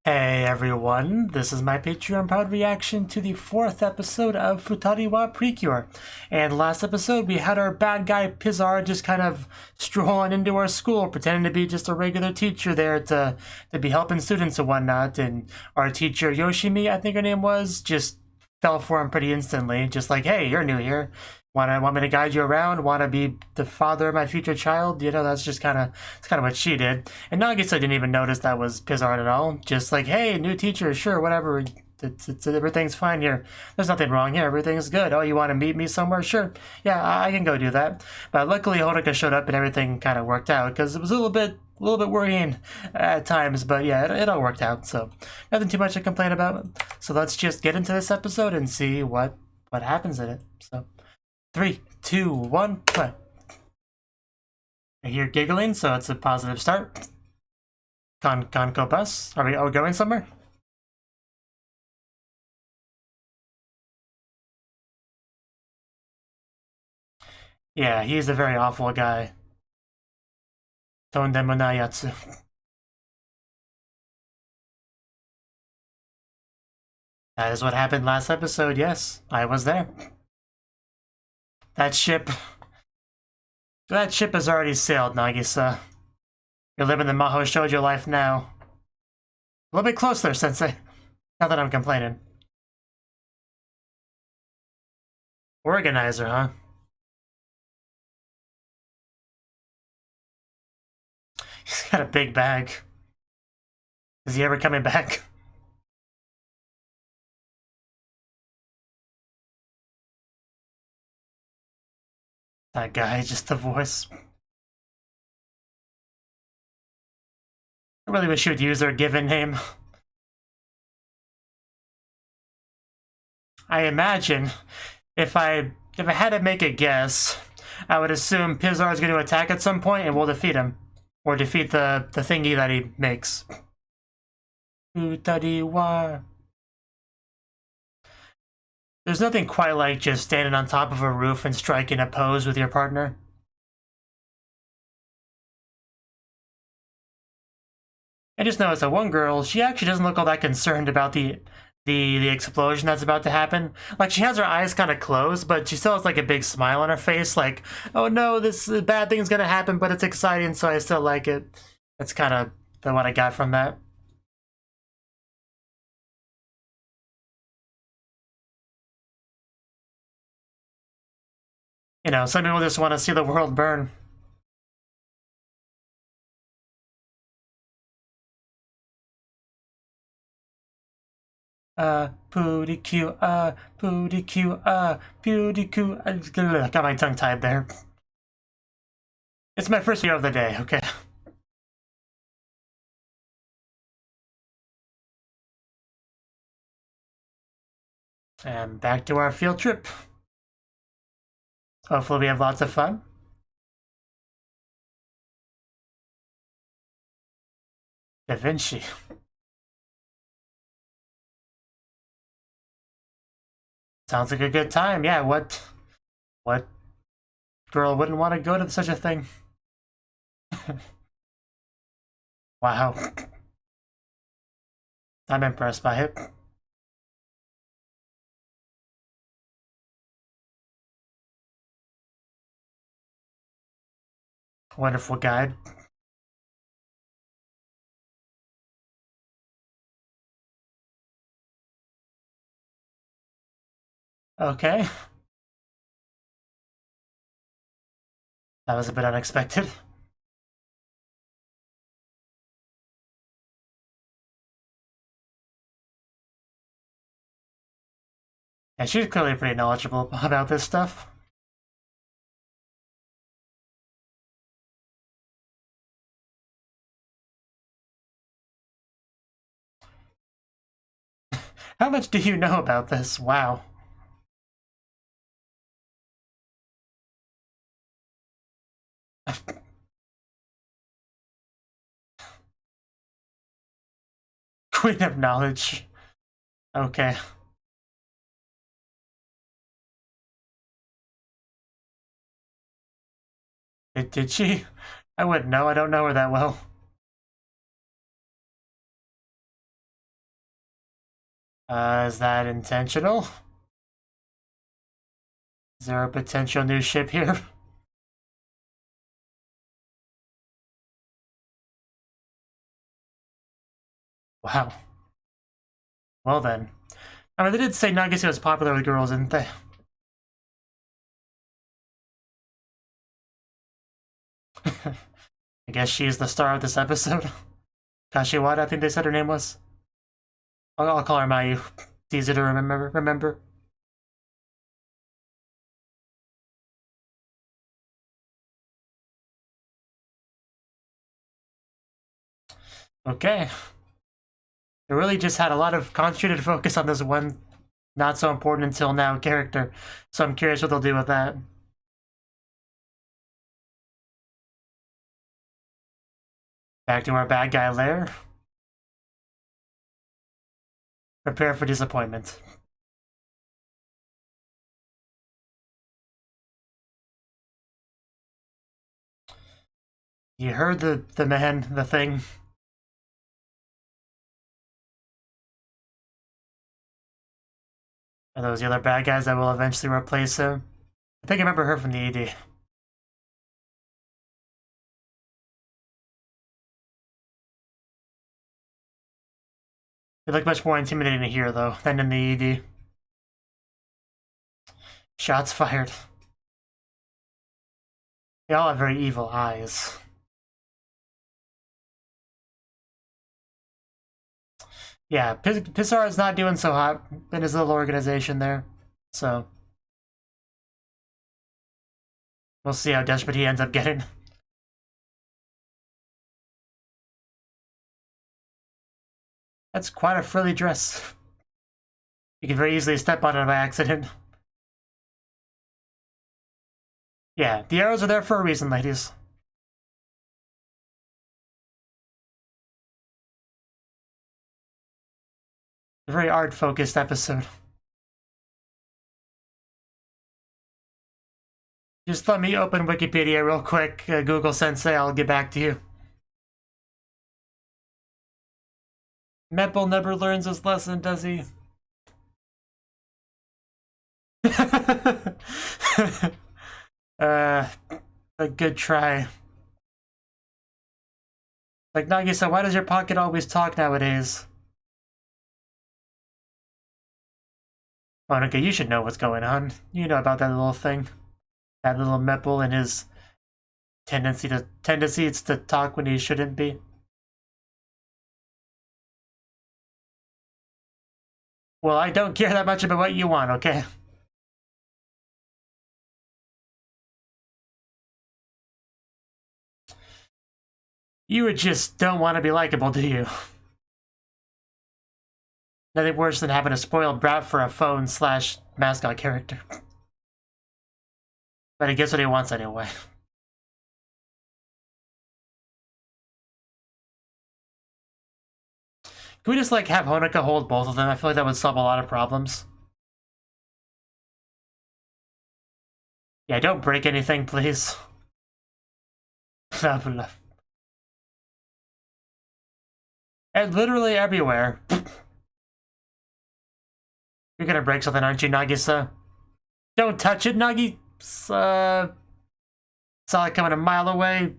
Hey everyone, this is my Patreon proud reaction to the 4th episode of Futari wa Precure. And last episode we had our bad guy Pizarre just kind of strolling into our school, pretending to be just a regular teacher there to be helping students and whatnot. And our teacher Yoshimi, I think her name was, just fell for him pretty instantly. Just like, hey, you're new here. Want me to guide you around? Want to be the father of my future child? You know, that's just kind of what she did. And Nagisa didn't even notice that was Pizarre at all. Just like, hey, new teacher, sure, whatever. Everything's fine here. There's nothing wrong here. Everything's good. Oh, you want to meet me somewhere? Sure. Yeah, I can go do that. But luckily, Honoka showed up and everything kind of worked out because it was a little bit worrying at times. But yeah, it all worked out. So nothing too much to complain about. So let's just get into this episode and see what happens in it. So 3, 2, 1, play. I hear giggling, so it's a positive start. Konko bus. Are we going somewhere? Yeah, he's a very awful guy. Tondemo Nayatsu. That is what happened last episode, yes. I was there. That ship has already sailed, Nagisa. You're living the Maho Shoujo life now. A little bit closer, Sensei. Not that I'm complaining. Organizer, huh? He's got a big bag. Is he ever coming back? That guy, just the voice. I really wish you would use their given name. I imagine if I had to make a guess, I would assume Pizarre is going to attack at some point and we'll defeat him. Or defeat the thingy that he makes. There's nothing quite like just standing on top of a roof and striking a pose with your partner. I just noticed that one girl, she actually doesn't look all that concerned about the explosion that's about to happen. Like, she has her eyes kind of closed, but she still has like a big smile on her face, like, oh no, this bad thing's gonna happen, but it's exciting, so I still like it. That's kind of what I got from that. You know, some people just want to see the world burn. Precure, Precure, Precure. I got my tongue tied there. It's my first video of the day, okay? And back to our field trip. Hopefully we have lots of fun. Da Vinci. Sounds like a good time. Yeah, what girl wouldn't want to go to such a thing? Wow. I'm impressed by it. Wonderful guide. Okay. That was a bit unexpected. And she's clearly pretty knowledgeable about this stuff. How much do you know about this? Wow. Queen of knowledge. Okay. Did she? I wouldn't know. I don't know her that well. Is that intentional? Is there a potential new ship here? Wow. Well then. I mean, they did say Nagase was popular with girls, didn't they? I guess she's the star of this episode. Kashiwada, I think they said her name was. I'll call her Mayu. It's easy to remember. Okay. They really just had a lot of concentrated focus on this one not so important until now character. So I'm curious what they'll do with that. Back to our bad guy lair. Prepare for disappointment. You heard the man, the thing. Are those the other bad guys that will eventually replace him? I think I remember her from the ED. They look much more intimidating here, though, than in the ED. Shots fired. They all have very evil eyes. Yeah, Pissar is not doing so hot in his little organization there, so we'll see how desperate he ends up getting. That's quite a frilly dress. You can very easily step on it by accident. Yeah, the arrows are there for a reason, ladies. A very art-focused episode. Just let me open Wikipedia real quick, Google Sensei, I'll get back to you. Meppel never learns his lesson, does he? A good try. Like, Nagisa, why does your pocket always talk nowadays? Monica, you should know what's going on. You know about that little thing. That little Meppel and his tendencies to talk when he shouldn't be. Well, I don't care that much about what you want, okay? You just don't want to be likable, do you? Nothing worse than having a spoiled brat for a phone/mascot character. But he gets what he wants anyway. Can we just, like, have Honoka hold both of them? I feel like that would solve a lot of problems. Yeah, don't break anything, please. And literally everywhere. You're gonna break something, aren't you, Nagisa? Don't touch it, Nagi! Saw it coming a mile away.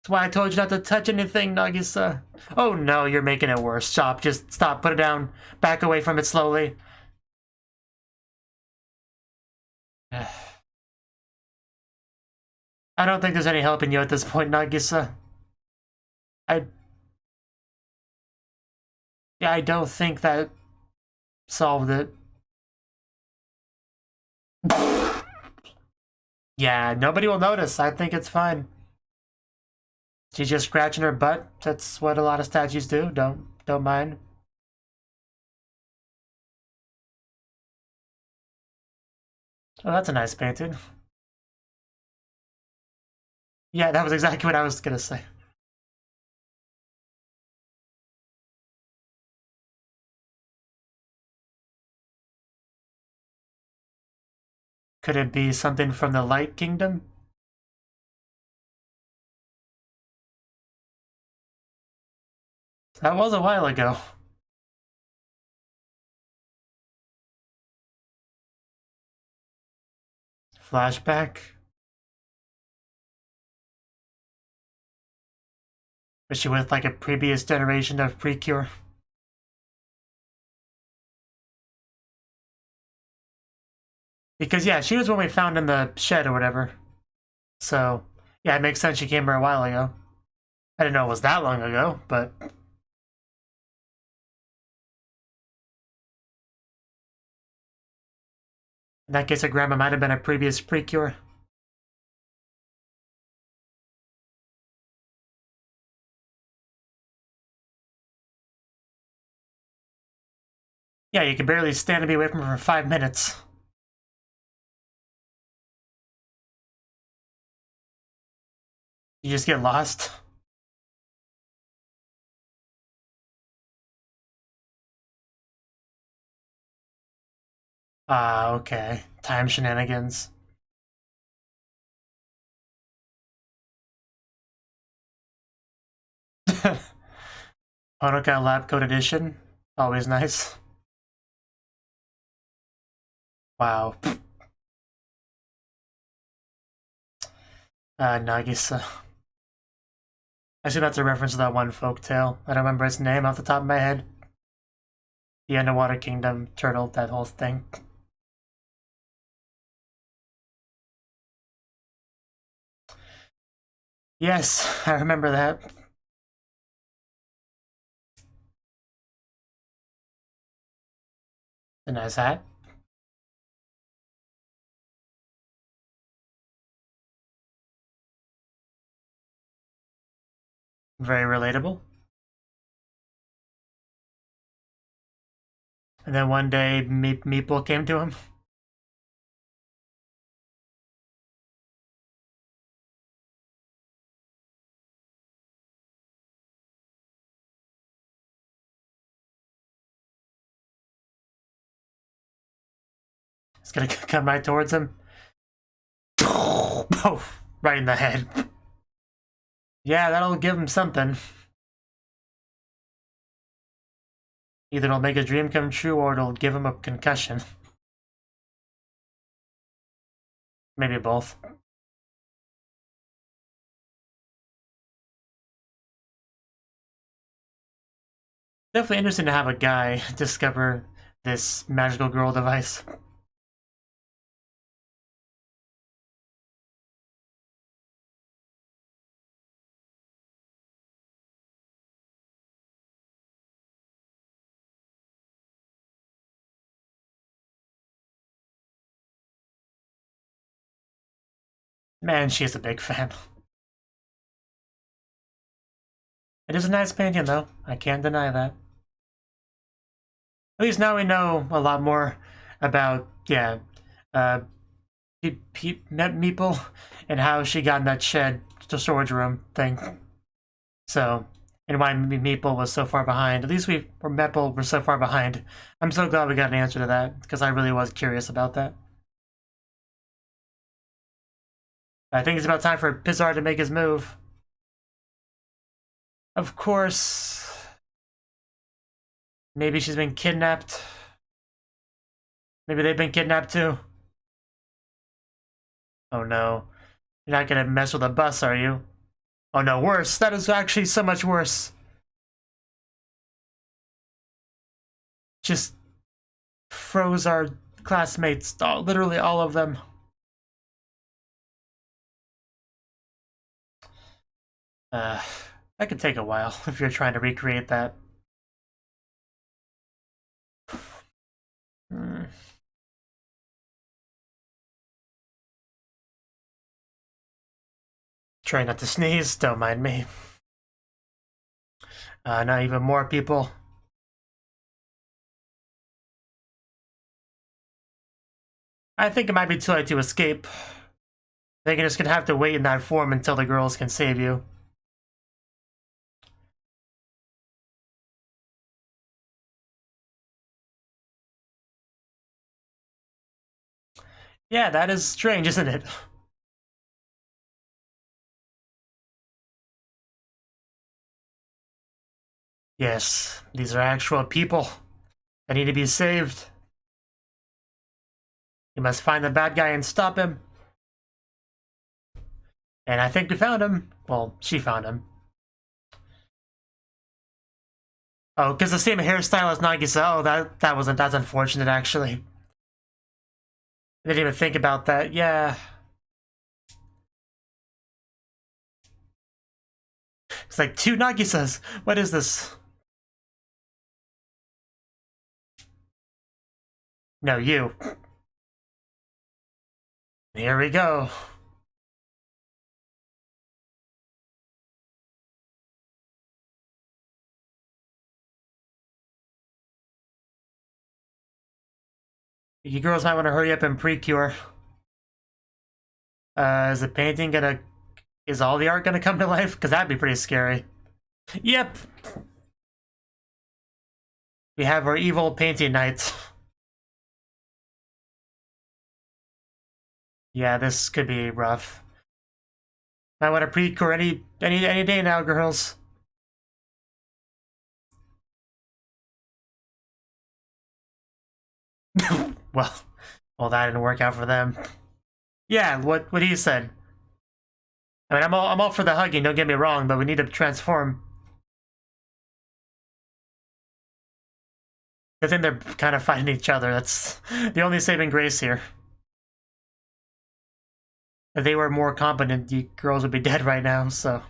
That's why I told you not to touch anything, Nagisa. Oh no, you're making it worse. Stop, just stop, put it down. Back away from it slowly. I don't think there's any helping you at this point, Nagisa. I don't think that solved it. Yeah, nobody will notice. I think it's fine. She's just scratching her butt. That's what a lot of statues do. Don't mind. Oh, that's a nice painting. Yeah, that was exactly what I was gonna say. Could it be something from the Light Kingdom? That was a while ago. Flashback? Was she with like a previous generation of Precure? Because yeah, she was when we found in the shed or whatever. So yeah, it makes sense she came here a while ago. I didn't know it was that long ago, but... In that case, her grandma might have been a previous Precure. Yeah, you can barely stand to be away from her for 5 minutes. You just get lost. Ah, okay. Time shenanigans. Honoka Lab Coat Edition. Always nice. Wow. Nagisa. I assume that's a reference to that one folktale. I don't remember its name off the top of my head. The Underwater Kingdom, Turtle, that whole thing. Yes, I remember that. A nice hat. Very relatable. And then one day, Meeple came to him. He's gonna come right towards him. Oh, right in the head. Yeah, that'll give him something. Either it'll make a dream come true or it'll give him a concussion. Maybe both. Definitely interesting to have a guy discover this magical girl device. Man, she's a big fan. It is a nice painting, though. I can't deny that. At least now we know a lot more about, yeah, Meeple and how she got in that shed, the storage room thing. So, and why Meeple was so far behind. At least Meeple were so far behind. I'm so glad we got an answer to that, because I really was curious about that. I think it's about time for Pizarro to make his move. Of course. Maybe she's been kidnapped. Maybe they've been kidnapped too. Oh no. You're not gonna mess with a bus, are you? Oh no, worse. That is actually so much worse. Just froze our classmates, literally all of them. That could take a while if you're trying to recreate that. Try not to sneeze, don't mind me. Now even more people. I think it might be too late to escape. I think you're just gonna have to wait in that form until the girls can save you. Yeah, that is strange, isn't it? Yes, these are actual people that need to be saved. You must find the bad guy and stop him. And I think we found him. Well, she found him. Oh, because the same hairstyle as Nagisa. Oh, that's unfortunate, actually. I didn't even think about that. Yeah. It's like 2 Nagisas. What is this? No, you. Here we go. You girls might want to hurry up and Precure. Is the painting gonna... Is all the art gonna come to life? Because that'd be pretty scary. Yep! We have our evil painting night. Yeah, this could be rough. I want to Precure any day now, girls. well, that didn't work out for them. Yeah, what he said. I mean, I'm all for the hugging. Don't get me wrong, but we need to transform. I think they're kind of fighting each other. That's the only saving grace here. If they were more competent, you girls would be dead right now. So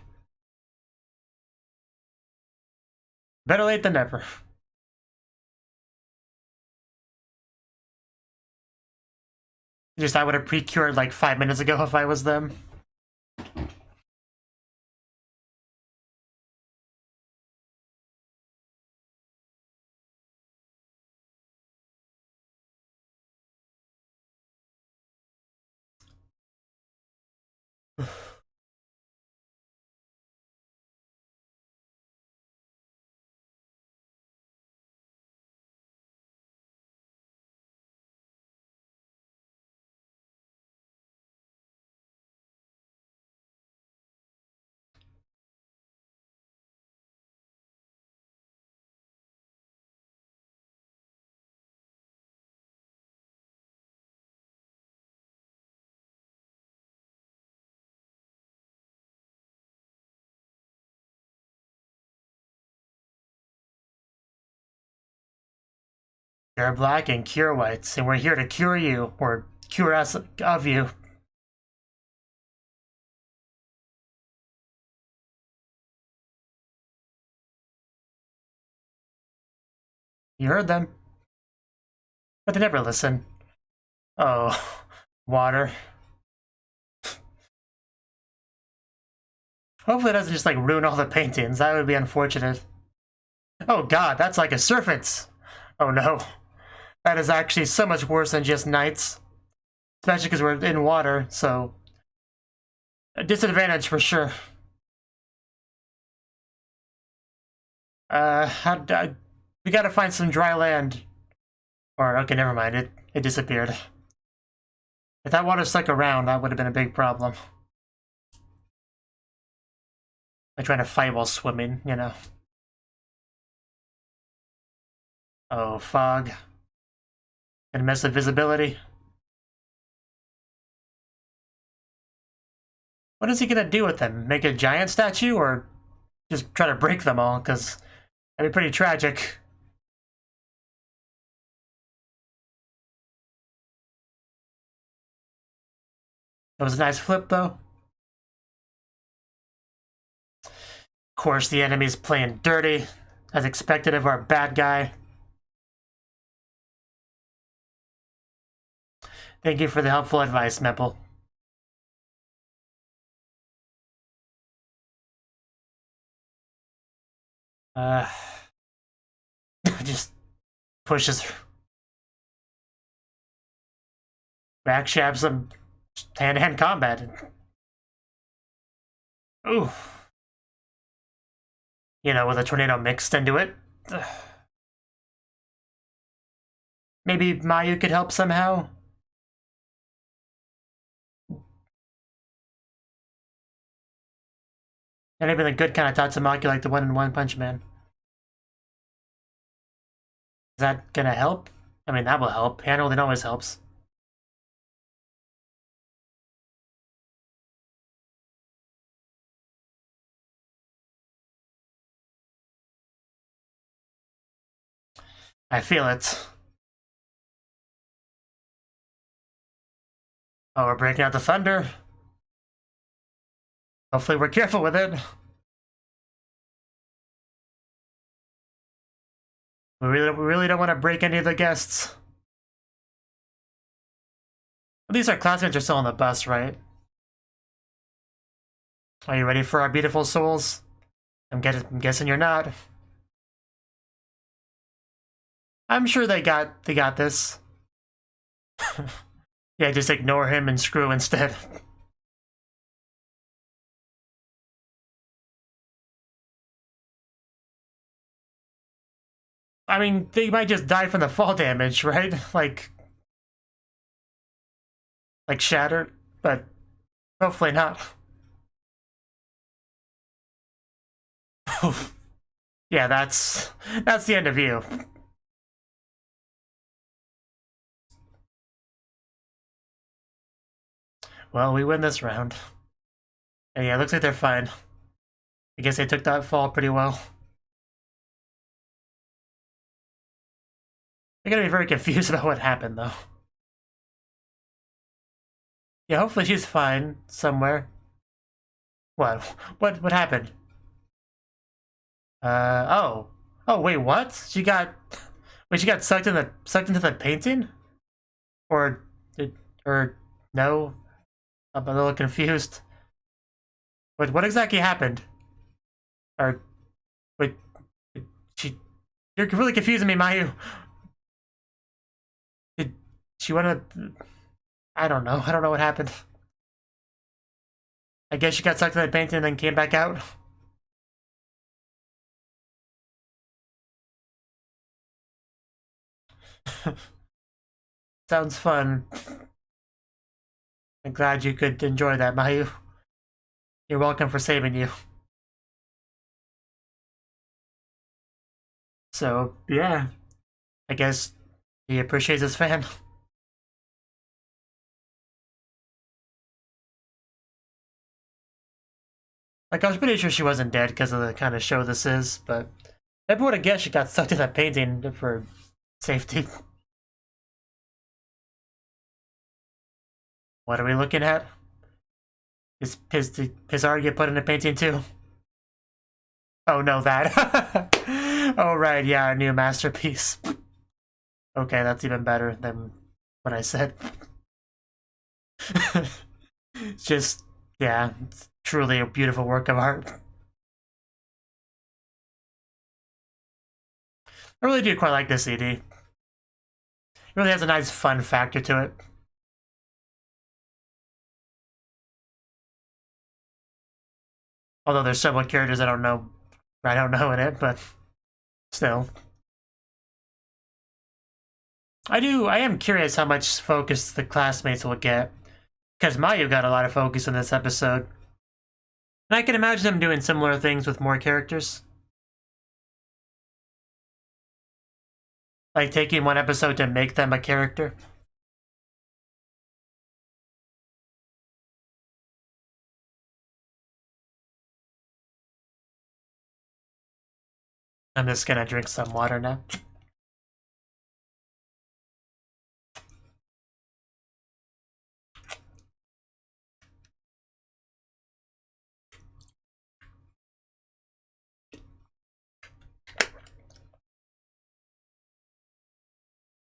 better late than never. Just I would have Precured like 5 minutes ago if I was them. You're black and cure whites, and we're here to cure you, or cure us of you. You heard them. But they never listen. Oh, water. Hopefully it doesn't just like ruin all the paintings. That would be unfortunate. Oh god, that's like a serpent's. Oh no. That is actually so much worse than just knights. Especially because we're in water, so... A disadvantage for sure. We gotta find some dry land. Or, okay, never mind. It disappeared. If that water stuck around, that would have been a big problem. Like trying to fight while swimming, you know. Oh, fog. Gonna mess with visibility. What is he gonna do with them? Make a giant statue, or just try to break them all? Because that'd be pretty tragic. That was a nice flip, though. Of course, the enemy's playing dirty, as expected of our bad guy. Thank you for the helpful advice, Meppel. Just pushes her. We actually have some hand-to-hand combat. Ooh. You know, with a tornado mixed into it. Maybe Mayu could help somehow? And even a good kind of Tatsumaki like the one in One Punch Man. Is that gonna help? I mean, that will help. Handholding always helps. I feel it. Oh, we're breaking out the thunder. Hopefully we're careful with it. We really don't want to break any of the guests. At least our classmates are still on the bus, right? Are you ready for our beautiful souls? I'm guessing you're not. I'm sure they got this. Yeah, just ignore him and screw instead. I mean, they might just die from the fall damage, right? Like shattered, but hopefully not. Yeah, that's the end of you. Well, we win this round. And yeah, it looks like they're fine. I guess they took that fall pretty well. They're gonna be very confused about what happened, though. Yeah, hopefully she's fine somewhere. What happened? Oh, wait, what? She got sucked into the painting, or no? I'm a little confused. What exactly happened? Or wait, you're really confusing me, Mayu. Did she want to? I don't know. I don't know what happened. I guess she got sucked in the painting and then came back out. Sounds fun. I'm glad you could enjoy that, Mayu. You're welcome for saving you. So, yeah. I guess he appreciates his fan. Like, I was pretty sure she wasn't dead because of the kind of show this is, but everyone would have guessed she got sucked in that painting for safety. What are we looking at? Is Pizarro get put in a painting too? Oh no, that. Oh right, yeah, a new masterpiece. Okay, that's even better than what I said. Just, yeah, it's truly a beautiful work of art. I really do quite like this CD. It really has a nice fun factor to it. Although there's several characters I don't know in it, but still. I am curious how much focus the classmates will get, because Mayu got a lot of focus in this episode. And I can imagine them doing similar things with more characters. Like taking one episode to make them a character. I'm just gonna drink some water now.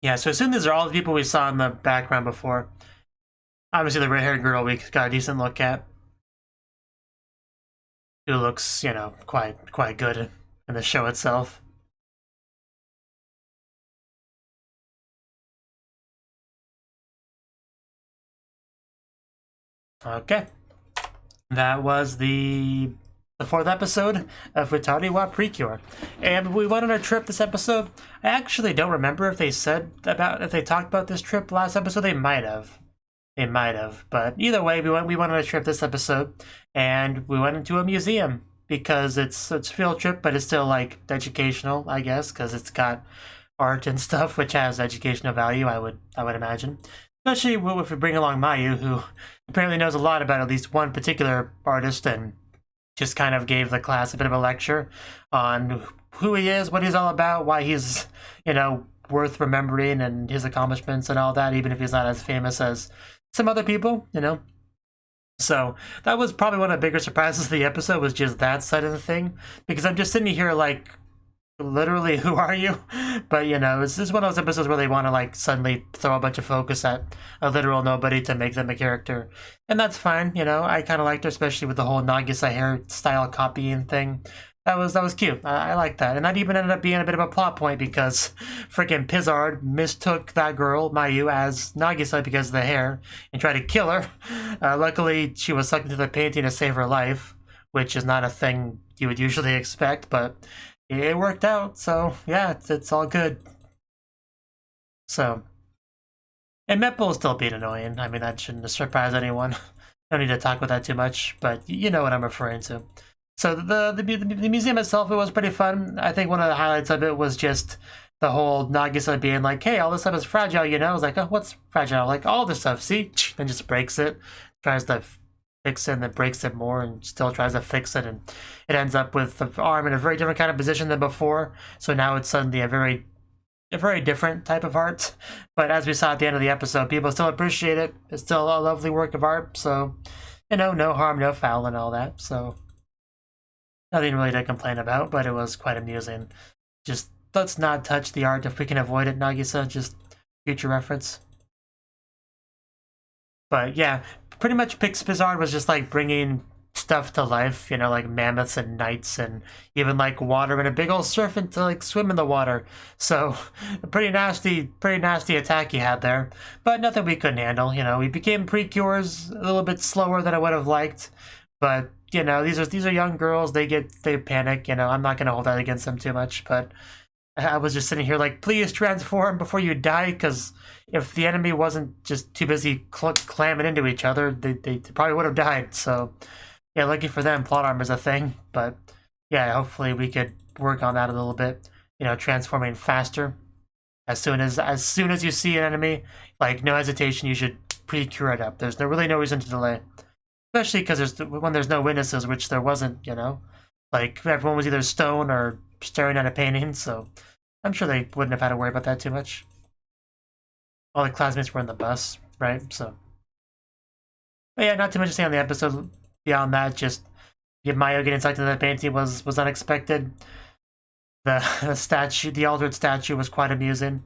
Yeah, so assume these are all the people we saw in the background before. Obviously the red-haired girl we got a decent look at. Who looks, you know, quite good in the show itself. Okay. That was the fourth episode of Futari wa Precure. And we went on a trip this episode. I actually don't remember if they talked about this trip last episode. They might have. But either way, we went on a trip this episode, and we went into a museum because it's a field trip, but it's still like educational, I guess, because it's got art and stuff, which has educational value. I would imagine, especially if we bring along Mayu, who apparently knows a lot about at least one particular artist, and just kind of gave the class a bit of a lecture on who he is, what he's all about, why he's, you know, worth remembering and his accomplishments and all that, even if he's not as famous as some other people, you know? So that was probably one of the bigger surprises of the episode, was just that side of the thing, because I'm just sitting here like, literally, who are you? But, you know, this is one of those episodes where they want to, like, suddenly throw a bunch of focus at a literal nobody to make them a character. And that's fine, you know, I kind of liked her, especially with the whole Nagisa hairstyle copying thing. That was cute. I like that. And that even ended up being a bit of a plot point, because freaking Pizard mistook that girl, Mayu, as Nagisa because of the hair and tried to kill her. Luckily, she was sucked into the painting to save her life, which is not a thing you would usually expect, but it worked out, so yeah, it's all good. So, and Meppel is still being annoying. I mean, that shouldn't surprise anyone. Don't need to talk about that too much, but you know what I'm referring to. So the museum itself, it was pretty fun. I think one of the highlights of it was just the whole Nagisa being like, hey, all this stuff is fragile, you know? I was like, oh, what's fragile? Like, all this stuff, see? Then just breaks it, tries to fix it, and then breaks it more, and still tries to fix it, and it ends up with the arm in a very different kind of position than before. So now it's suddenly a very different type of art. But as we saw at the end of the episode, people still appreciate it. It's still a lovely work of art. So, you know, no harm, no foul, and all that. So nothing really to complain about, but it was quite amusing. Just let's not touch the art if we can avoid it, Nagisa. Just future reference. But yeah, pretty much Pizard was just like bringing stuff to life, you know, like mammoths and knights and even like water and a big old serpent to like swim in the water. So a pretty nasty attack he had there, but nothing we couldn't handle. You know, we became Precures a little bit slower than I would have liked, but you know, these are young girls. They panic. You know, I'm not gonna hold that against them too much, but I was just sitting here like, please transform before you die, because if the enemy wasn't just too busy clamming into each other, they probably would have died. So, yeah, lucky for them, plot armor is a thing. But, yeah, hopefully we could work on that a little bit. You know, transforming faster. As soon as you see an enemy, like, no hesitation, you should pre-cure it up. There's really no reason to delay. Especially because when there's no witnesses, which there wasn't, you know. Like, everyone was either stone or staring at a painting, so I'm sure they wouldn't have had to worry about that too much. All the classmates were in the bus, right? So, but yeah, not too much to say on the episode. Beyond that, just Mayo getting sucked into the painting was unexpected. The altered statue was quite amusing.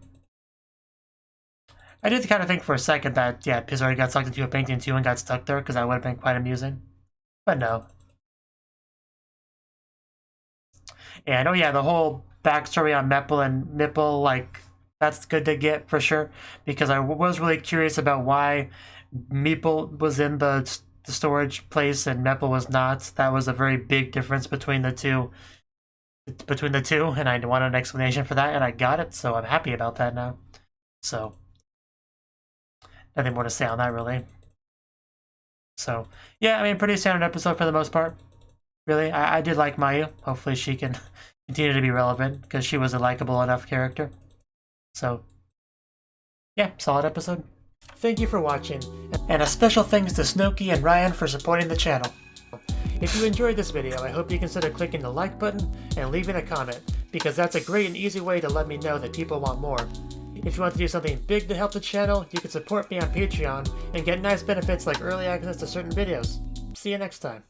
I did kind of think for a second that, yeah, Pizard got sucked into a painting too and got stuck there, because that would have been quite amusing. But no. And oh yeah, the whole backstory on Meppel and Mipple, like, that's good to get for sure, because I was really curious about why Meeple was in the storage place and Meppel was not. That was a very big difference between the two, and I wanted an explanation for that, and I got it, so I'm happy about that now. So, nothing more to say on that, really. So, yeah, I mean, pretty standard episode for the most part. Really, I did like Mayu. Hopefully she can continue to be relevant, because she was a likable enough character. So, yeah, solid episode. Thank you for watching, and a special thanks to Cnouki and Ryan for supporting the channel. If you enjoyed this video, I hope you consider clicking the like button and leaving a comment, because that's a great and easy way to let me know that people want more. If you want to do something big to help the channel, you can support me on Patreon and get nice benefits like early access to certain videos. See you next time.